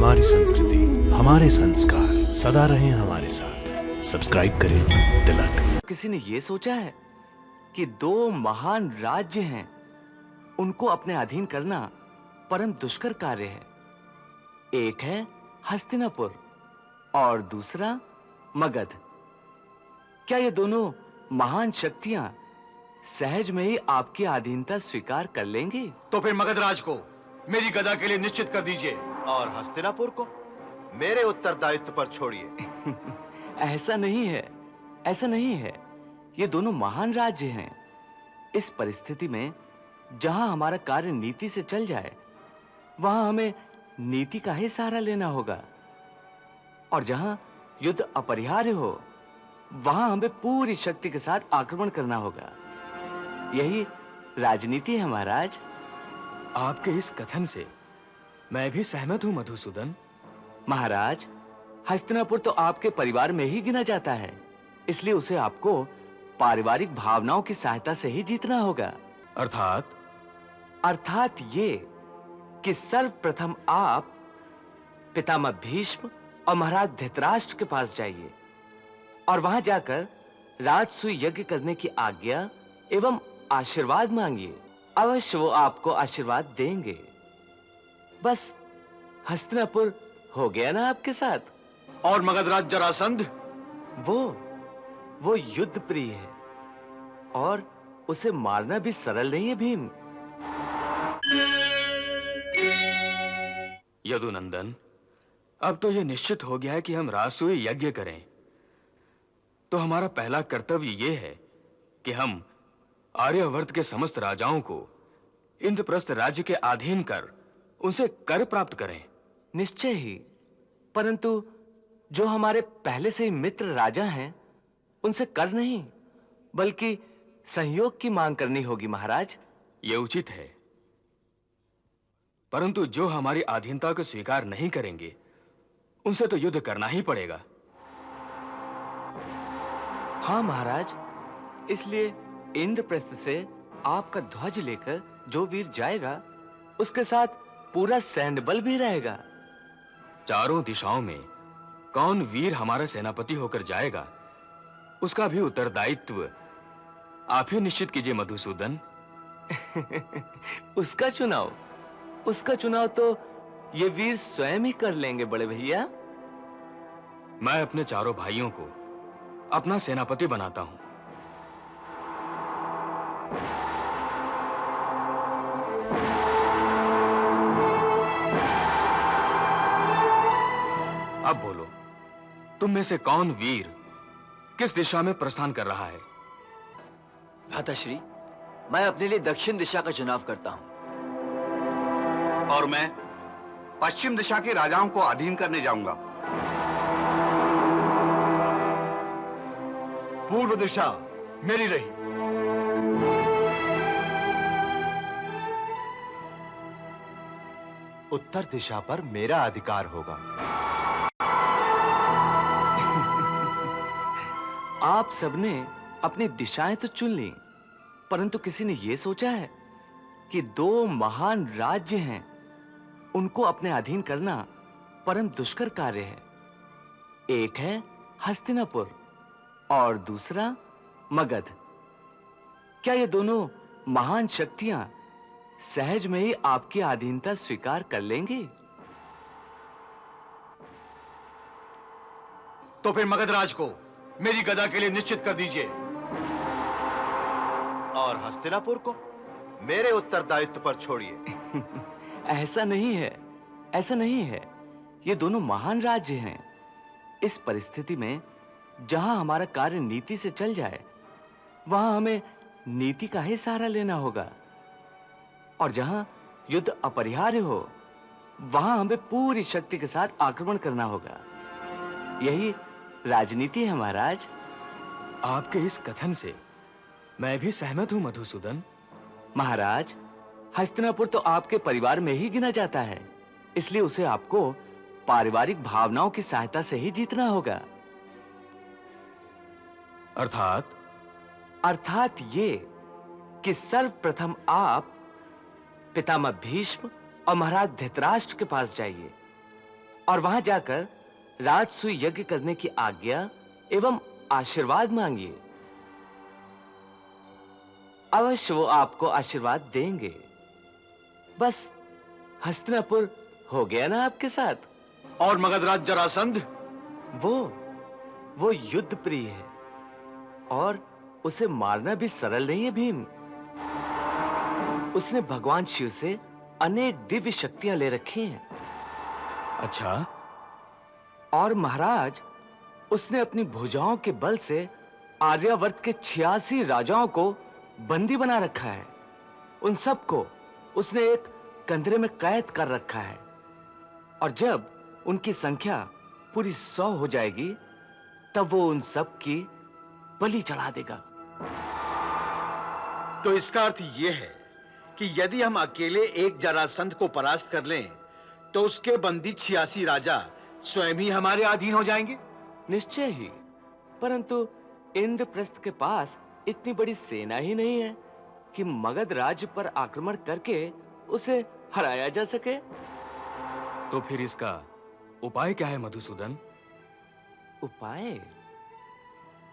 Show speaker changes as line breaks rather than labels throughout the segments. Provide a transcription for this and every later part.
हमारी संस्कृति, हमारे संस्कार सदा रहें हमारे साथ। सब्सक्राइब करें तिलक।
किसी ने ये सोचा है कि दो महान राज्य हैं, उनको अपने अधीन करना परम दुष्कर कार्य है। एक है हस्तिनापुर और दूसरा मगध। क्या ये दोनों महान शक्तियां सहज में ही आपकी अधीनता स्वीकार कर लेंगी?
तो फिर मगध राज को मेरी गदा के लिए निश्चित कर दीजिए
और हस्तिनापुर को मेरे उत्तरदायित्व पर छोड़िए।
ऐसा नहीं है, ऐसा नहीं है। ये दोनों महान राज्य हैं। इस परिस्थिति में जहां हमारा कार्य नीति से चल जाए, वहां हमें नीति का ही सहारा लेना होगा, और जहां युद्ध अपरिहार्य हो, वहां हमें पूरी शक्ति के साथ आक्रमण करना होगा। यही राजनीति है महाराज।
आपके इस कथन से मैं भी सहमत हूं मधुसूदन।
महाराज, हस्तिनापुर तो आपके परिवार में ही गिना जाता है, इसलिए उसे आपको पारिवारिक भावनाओं की सहायता से ही जीतना होगा। अर्थात ये कि सर्वप्रथम आप पितामह भीष्म और महाराज धृतराष्ट्र के पास जाइए और वहां जाकर राजसूय यज्ञ करने की आज्ञा एवं आशीर्वाद मांगिए। अवश्य वो आपको आशीर्वाद देंगे। बस हस्तिनापुर हो गया ना आपके साथ।
और मगधराज जरासंध?
वो युद्ध प्रिय है और उसे मारना भी सरल नहीं है भीम।
यदुनंदन, अब तो यह निश्चित हो गया है कि हम राजसूय यज्ञ करें। तो हमारा पहला कर्तव्य यह है कि हम आर्यावर्त के समस्त राजाओं को इंद्रप्रस्थ राज्य के अधीन कर उनसे कर प्राप्त करें।
निश्चय ही, परंतु जो हमारे पहले से ही मित्र राजा हैं, उनसे कर नहीं बल्कि सहयोग की मांग करनी होगी महाराज।
यह उचित है, परंतु जो हमारी अधीनता को स्वीकार नहीं करेंगे, उनसे तो युद्ध करना ही पड़ेगा।
हाँ महाराज, इसलिए इंद्रप्रस्थ से आपका ध्वज लेकर जो वीर जाएगा, उसके साथ पूरा सैन्य बल भी रहेगा।
चारों दिशाओं में कौन वीर हमारा सेनापति होकर जाएगा, उसका भी उत्तरदायित्व आप ही निश्चित कीजिए मधुसूदन।
उसका चुनाव तो ये वीर स्वयं ही कर लेंगे बड़े भैया।
मैं अपने चारों भाइयों को अपना सेनापति बनाता हूं। अब बोलो, तुम में से कौन वीर किस दिशा में प्रस्थान कर रहा है?
भ्राताश्री, मैं अपने लिए दक्षिण दिशा का चुनाव करता हूं।
और मैं पश्चिम दिशा के राजाओं को अधीन करने जाऊंगा।
पूर्व दिशा मेरी रही।
उत्तर दिशा पर मेरा अधिकार होगा।
आप सबने अपनी दिशाएं तो चुन ली, परंतु किसी ने यह सोचा है कि दो महान राज्य हैं, उनको अपने अधीन करना परम दुष्कर कार्य है। एक है हस्तिनापुर और दूसरा मगध। क्या ये दोनों महान शक्तियां सहज में ही आपकी अधीनता स्वीकार कर लेंगी?
तो फिर मगधराज को मेरी गदा के लिए निश्चित कर दीजिए
और हस्तिनापुर को मेरे उत्तरदायित्व पर छोड़िए।
ऐसा नहीं है, ऐसा नहीं है। ये दोनों महान राज्य हैं। इस परिस्थिति में जहां हमारा कार्य नीति से चल जाए, वहां हमें नीति का ही सहारा लेना होगा, और जहां युद्ध अपरिहार्य हो, वहां हमें पूरी शक्ति के साथ आक्रमण करना होगा। यही राजनीति है महाराज।
आपके इस कथन से मैं भी सहमत हूं मधुसूदन।
महाराज, हस्तिनापुर तो आपके परिवार में ही गिना जाता है, इसलिए उसे आपको पारिवारिक भावनाओं की सहायता से ही जीतना होगा। अर्थात ये कि सर्वप्रथम आप पितामह भीष्म और महाराज धृतराष्ट्र के पास जाइए और वहां जाकर राजसूय यज्ञ करने की आज्ञा एवं आशीर्वाद मांगिए। अवश्य वो आपको आशीर्वाद देंगे। बस हस्तिनापुर हो गया ना आपके साथ।
और मगधराज जरासंध?
वो युद्ध प्रिय है और उसे मारना भी सरल नहीं है भीम। उसने भगवान शिव से अनेक दिव्य शक्तियां ले रखी हैं।
अच्छा,
और महाराज, उसने अपनी भुजाओं के बल से आर्यावर्त के 86 राजाओं को बंदी बना रखा है। उन सबको उसने एक कंदरे में कैद कर रखा है और जब उनकी संख्या पूरी 100 हो जाएगी तब वो उन सब की बलि चढ़ा देगा।
तो इसका अर्थ यह है कि यदि हम अकेले एक जरासंध को परास्त कर लें तो उसके बंदी 86 राजा स्वयं ही हमारे अधीन हो जाएंगे।
निश्चय ही, परंतु इंद्रप्रस्थ के पास इतनी बड़ी सेना ही नहीं है कि मगध राज्य पर आक्रमण करके उसे हराया जा सके।
तो फिर इसका उपाय क्या है मधुसूदन?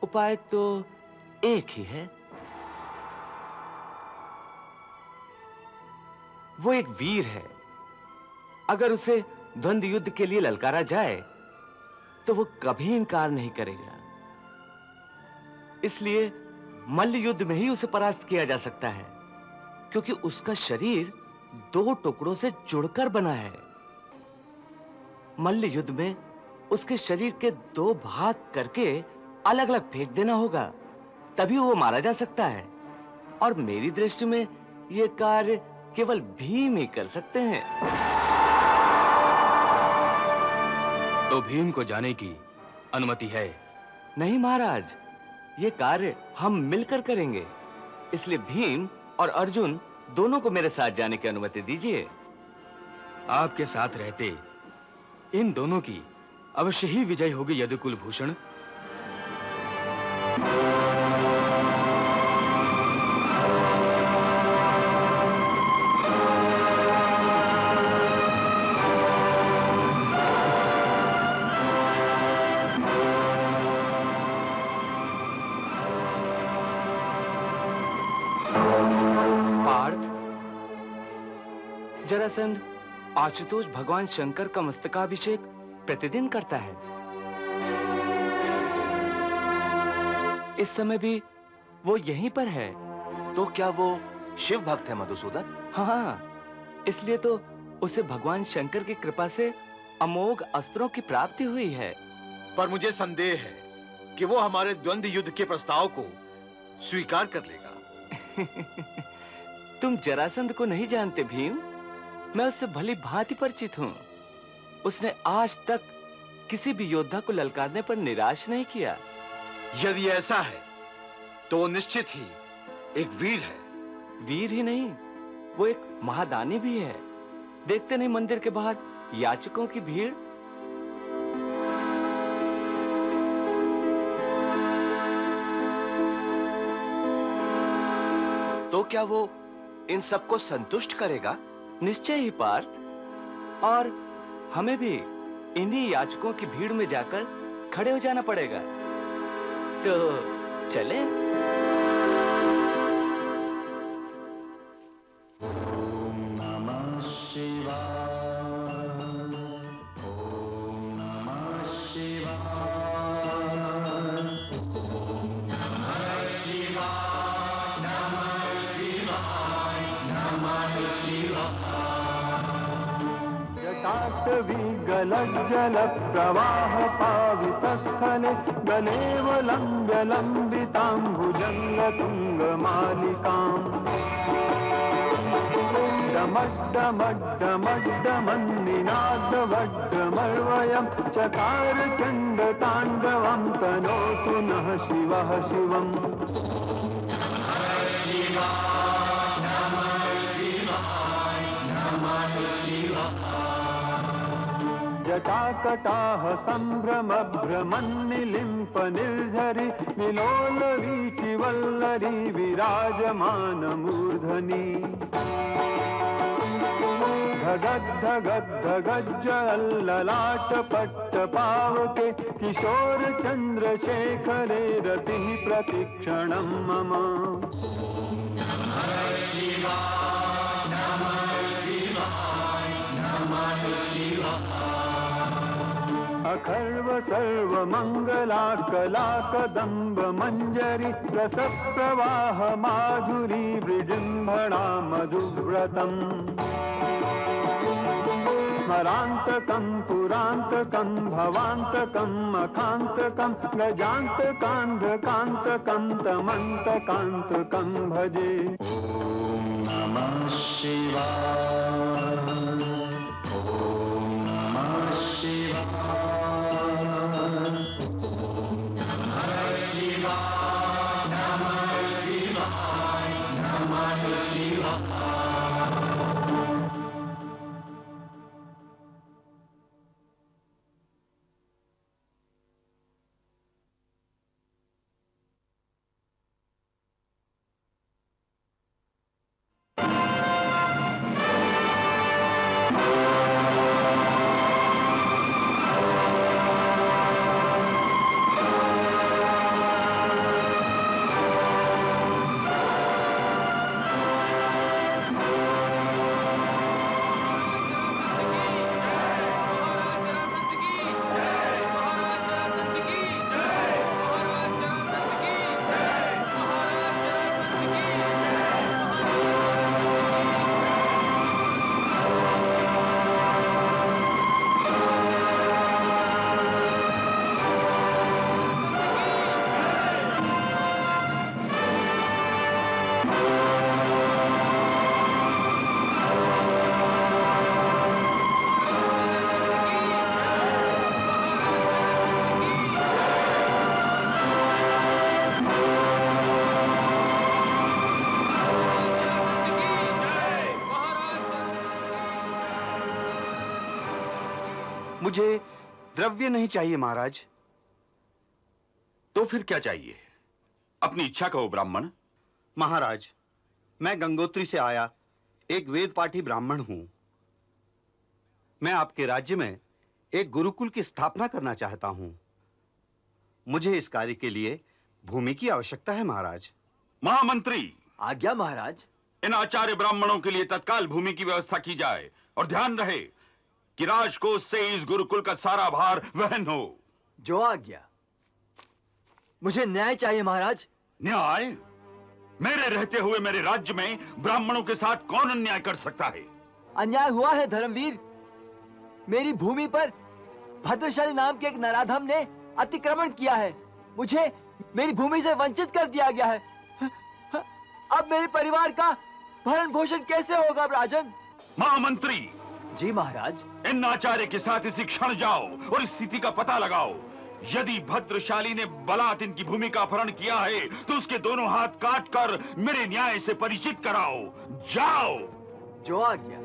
उपाय तो एक ही है। वो एक वीर है। अगर उसे द्वंद्व युद्ध के लिए ललकारा जाए तो वो कभी इनकार नहीं करेगा। इसलिए मल्ल युद्ध में ही उसे परास्त किया जा सकता है, क्योंकि उसका शरीर 2 टुकड़ों से जुड़कर बना है। मल्ल युद्ध में उसके शरीर के 2 भाग करके अलग अलग फेंक देना होगा, तभी वो मारा जा सकता है। और मेरी दृष्टि में यह कार्य केवल भीम ही कर सकते हैं।
तो भीम को जाने की अनुमति है?
नहीं महाराज, ये कार्य हम मिलकर करेंगे। इसलिए भीम और अर्जुन दोनों को मेरे साथ जाने की अनुमति दीजिए।
आपके साथ रहते इन दोनों की अवश्य ही विजय होगी यदुकुल भूषण।
पार्थ, जरासंध आशुतोष भगवान शंकर का मस्तकाभिषेक प्रतिदिन करता है। इस समय भी वो यहीं पर है।
तो क्या वो शिव भक्त है मधुसूदन?
हाँ, इसलिए तो उसे भगवान शंकर की कृपा से अमोघ अस्त्रों की प्राप्ति हुई है।
पर मुझे संदेह है कि वो हमारे द्वंद्व युद्ध के प्रस्ताव को स्वीकार कर लेगा।
तुम जरासंध को नहीं जानते भीम। मैं उससे भली भांति परिचित हूं। उसने आज तक किसी भी योद्धा को ललकारने पर निराश नहीं किया।
यदि ऐसा है तो वो निश्चित ही एक वीर है।
वीर ही नहीं, वो एक महादानी भी है। देखते नहीं मंदिर के बाहर याचकों की भीड़।
तो क्या वो इन सबको संतुष्ट करेगा?
निश्चय ही पार्थ, और हमें भी इन्हीं याचकों की भीड़ में जाकर खड़े हो जाना पड़ेगा। तो चले।
जल प्रवाह पावितस्थले गलेव लम्ब्य लम्बिताम्बुजङ्ग तुङ्गमालिकाम् डमड्डमड्डमड्डमन्निनादवड्डमर्वयं चकार चण्डताण्डवं तनोतु नः शिवः शिवम्। जटाकटाह संभ्रम भ्रमन्निलिम्प निर्झरि विलोल वीचि वल्लरी विराजमान मूर्धनि। धगत धगत धगज्ज ललाट पट्ट पावके किशोर चंद्रशेखरे रतिः प्रतिक्षणं मम। अखर्व सर्व मंगला कला कदम्ब मंजरी रस प्रवाह माधुरी विजृंभणा मधुव्रतम्। स्मरान्तकं पुरान्तकं भवान्तकं मखान्तकं गजान्तकान्धकान्तकं तमन्तकान्तकं भजे। ॐ नमः शिवाय। ॐ नमः
मुझे द्रव्य नहीं चाहिए महाराज। तो फिर क्या चाहिए? अपनी इच्छा कहो ब्राह्मण।
महाराज, मैं गंगोत्री से आया एक वेद पाठी ब्राह्मण हूं। मैं आपके राज्य में एक गुरुकुल की स्थापना करना चाहता हूं। मुझे इस कार्य के लिए भूमि की आवश्यकता है महाराज।
महामंत्री,
आज्ञा महाराज।
इन आचार्य ब्राह्मणों के लिए तत्काल भूमि की व्यवस्था की जाए और ध्यान रहे कि राजकोष से इस गुरुकुल का सारा भार वहन हो।
जो आज्ञा। मुझे न्याय चाहिए महाराज।
न्याय? मेरे रहते हुए मेरे राज्य में ब्राह्मणों के साथ कौन अन्याय कर सकता है?
अन्याय हुआ है धर्मवीर। मेरी भूमि पर भद्रशाली नाम के एक नराधम ने अतिक्रमण किया है। मुझे मेरी भूमि से वंचित कर दिया गया है। अब मेरे परिवार का भरण पोषण कैसे होगा राजन?
महामंत्री।
जी महाराज।
इन आचार्य के साथ इसी क्षण जाओ और स्थिति का पता लगाओ। यदि भद्रशाली ने बलात् इनकी भूमि का अपहरण किया है तो उसके दोनों हाथ काटकर मेरे न्याय से परिचित कराओ। जाओ।
जो आज्ञा।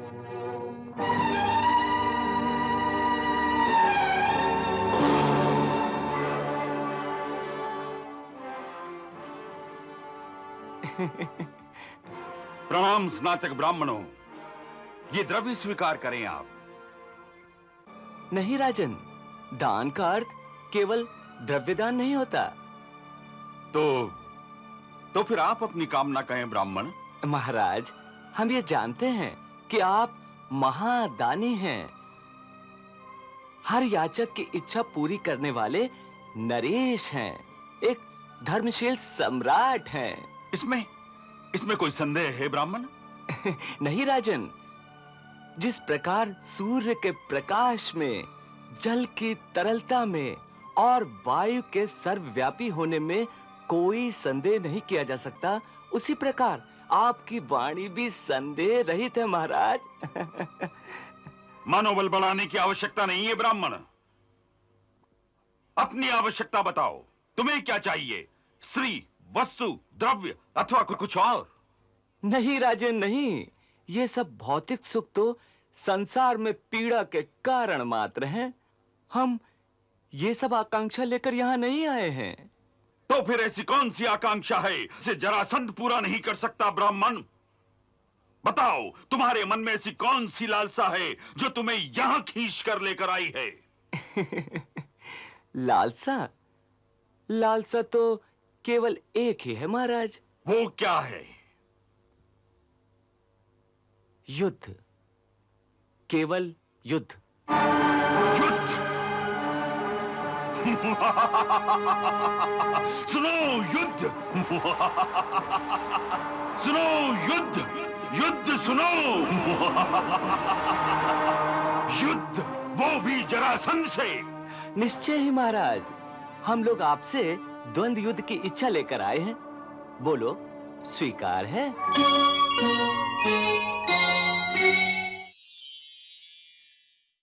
प्रणाम स्नातक ब्राह्मणों। ये द्रव्य स्वीकार करें आप।
नहीं राजन, दान का अर्थ केवल द्रव्यदान नहीं होता।
तो फिर आप अपनी कामना कहें ब्राह्मण।
महाराज, हम ये जानते हैं कि आप महादानी हैं। हर याचक की इच्छा पूरी करने वाले नरेश हैं, एक धर्मशील सम्राट हैं।
इसमें कोई संदेह है ब्राह्मण?
नहीं राजन, जिस प्रकार सूर्य के प्रकाश में, जल की तरलता में और वायु के सर्वव्यापी होने में कोई संदेह नहीं किया जा सकता, उसी प्रकार आपकी वाणी भी संदेह रहित है महाराज।
मनोबल बढ़ाने की आवश्यकता नहीं है ब्राह्मण। अपनी आवश्यकता बताओ। तुम्हें क्या चाहिए? स्त्री, वस्तु, द्रव्य अथवा कुछ और?
नहीं राजन, नहीं। ये सब भौतिक सुख तो संसार में पीड़ा के कारण मात्र हैं। हम ये सब आकांक्षा लेकर यहां नहीं आए हैं।
तो फिर ऐसी कौन सी आकांक्षा है जिसे जरासंध पूरा नहीं कर सकता ब्राह्मण? बताओ, तुम्हारे मन में ऐसी कौन सी लालसा है जो तुम्हें यहां खींच कर लेकर आई है?
लालसा? लालसा तो केवल एक ही है महाराज।
वो क्या है?
युद्ध, केवल युद्ध।
युद्ध? सुनो, युद्ध! सुनो, युद्ध! युद्ध सुनो! युद्ध, वो भी जरासंध से।
निश्चय ही महाराज, हम लोग आपसे द्वंद्व युद्ध की इच्छा लेकर आए हैं। बोलो, स्वीकार है?